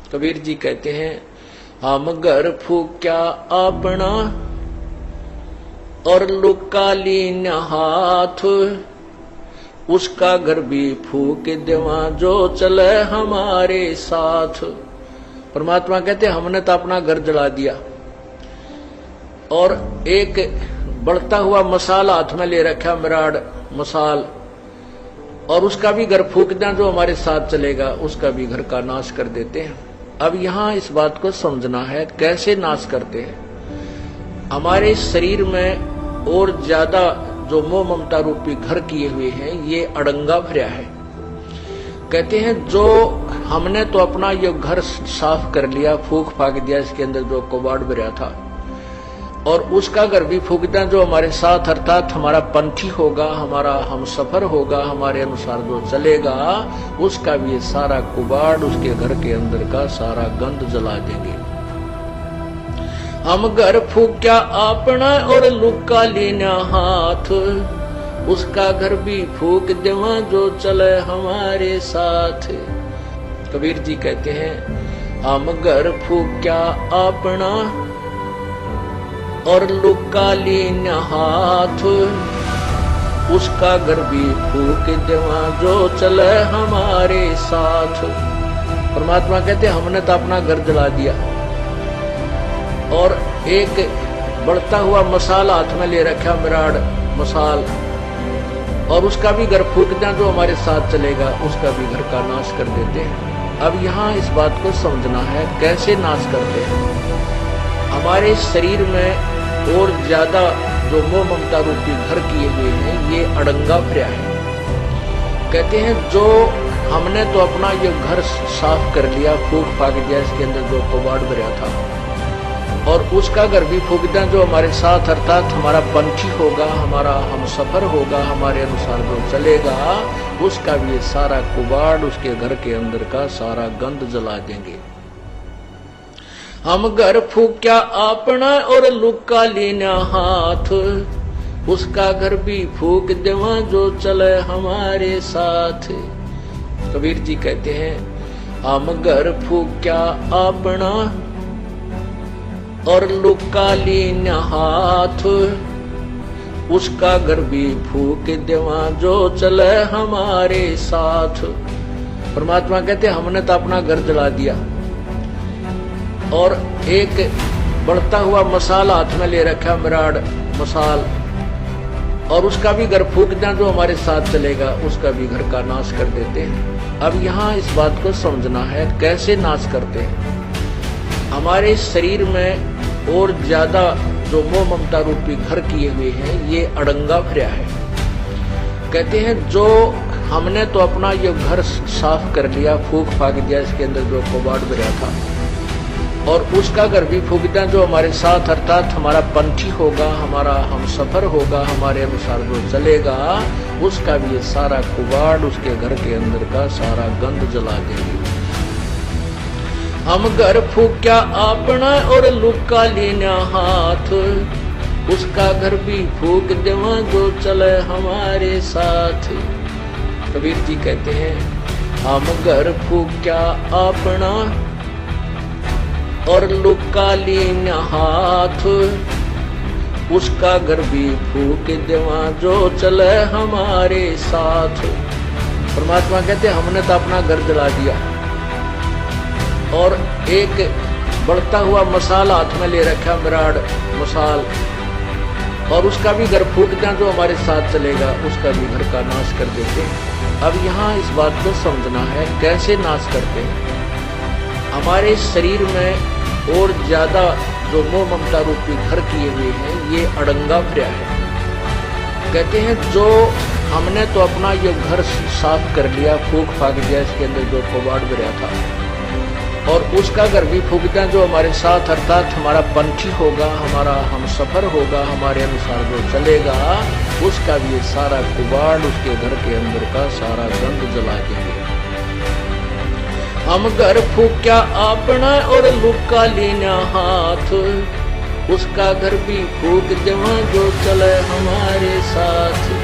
कबीर जी कहते हैं, हम घर फूक्या अपना और लुका लीन हाथ, उसका घर भी फूक देवा जो चले हमारे साथ। परमात्मा कहते हमने तो अपना घर जला दिया और एक बढ़ता हुआ मसाल हाथ में ले रखा, मिराड मसाल, और उसका भी घर फूक दें जो हमारे साथ चलेगा, उसका भी घर का नाश कर देते हैं। अब यहां इस बात को समझना है कैसे नाश करते हैं। हमारे शरीर में और ज्यादा जो मोह ममता रूपी घर किए हुए हैं ये अड़ंगा भरा है। कहते हैं जो हमने तो अपना ये घर साफ कर लिया, फूक फाक दिया, इसके अंदर जो कबाड़ भरा था, और उसका घर भी फूक दें जो हमारे साथ, अर्थात हमारा पंथी होगा, हमारा हम सफर होगा, हमारे अनुसार जो चलेगा, उसका भी ये सारा कुबाड़, उसके घर के अंदर का सारा गंद जला देंगे। हम घर फूक्या अपना और लुका लेना हाथ, उसका घर भी फूक देवा जो चले हमारे साथ। कबीर जी कहते हैं, हम घर फूक्या अपना और लुका लीन हाथ, उसका घर भी फूक देवा जो चले हमारे साथ। परमात्मा कहते हमने तो अपना घर जला दिया और एक बढ़ता हुआ मसाल हाथ में ले रखा, मिराड मसाल, और उसका भी घर फूक दें जो हमारे साथ चलेगा, उसका भी घर का नाश कर देते हैं। अब यहाँ इस बात को समझना है कैसे नाश करते हैं। हमारे शरीर में और ज्यादा जो मोह ममता रूपी घर किए हुए हैं ये अड़ंगा भरा है। कहते हैं जो हमने तो अपना ये घर साफ कर लिया, फूक फाक दिया, इसके अंदर जो कबाड़ भरा था, और उसका घर भी फूक दें जो हमारे साथ, अर्थात हमारा पंथी होगा, हमारा हम सफर होगा, हमारे अनुसार जो चलेगा, उसका भी ये सारा कुबाड़, उसके घर के अंदर का सारा गंद जला देंगे। हम घर फूक्या अपना और लुका लेना हाथ, उसका घर भी फूक देवा जो चले हमारे साथ। कबीर जी कहते हैं, हम घर फूक्या अपना और लुका लेना हाथ, उसका घर भी फूक देवा जो चले हमारे साथ। परमात्मा कहते हमने तो अपना घर जला दिया और एक बढ़ता हुआ मसाल हाथ में ले रखा, मिराड मसाल, और उसका भी घर फूक दें जो हमारे साथ चलेगा, उसका भी घर का नाश कर देते हैं। अब यहाँ इस बात को समझना है कैसे नाश करते हैं। हमारे शरीर में और ज्यादा जो मोह ममता रूपी घर किए हुए हैं ये अड़ंगा भरा है। कहते हैं जो हमने तो अपना ये घर साफ कर लिया, फूक फाक दिया, इसके अंदर जो कबाड़ भरा था, और उसका घर भी फूक दें जो हमारे साथ, अर्थात हमारा पंथी होगा, हमारा हम सफर होगा, हमारे अनुसार जो चलेगा, उसका भी ये सारा कुबाड़, उसके घर के अंदर का सारा गंद जला देंगे। हम घर फूक्या अपना और लुका लेना हाथ, उसका घर भी फूक देवा जो चले हमारे साथ। कबीर जी कहते हैं, हम घर फूक्या अपना और लुका लेना हाथ, उसका घर भी फूक देवा जो चले हमारे साथ। परमात्मा कहते हमने तो अपना घर जला दिया और एक बढ़ता हुआ मसाल हाथ में ले रखा, मिराड मसाल, और उसका भी घर फूक दें जो हमारे साथ चलेगा, उसका भी घर का नाश कर देते हैं। अब यहाँ इस बात को समझना है कैसे नाश करते हैं। हमारे शरीर में और ज्यादा जो मोह ममता रूपी घर किए हुए हैं ये अड़ंगा भरा है। कहते हैं जो हमने तो अपना ये घर साफ कर लिया, फूक फाक दिया, इसके अंदर जो कबाड़ भरा था, और उसका घर भी फूक दें जो हमारे साथ, अर्थात हमारा पंथी होगा, हमारा हम सफर होगा, हमारे अनुसार जो चलेगा, उसका भी ये सारा कुबाड़, उसके घर के अंदर का सारा गंद जला देंगे। हम घर फूक्या अपना और लुका लेना हाथ, उसका घर भी फूक देवा जो चले हमारे साथ।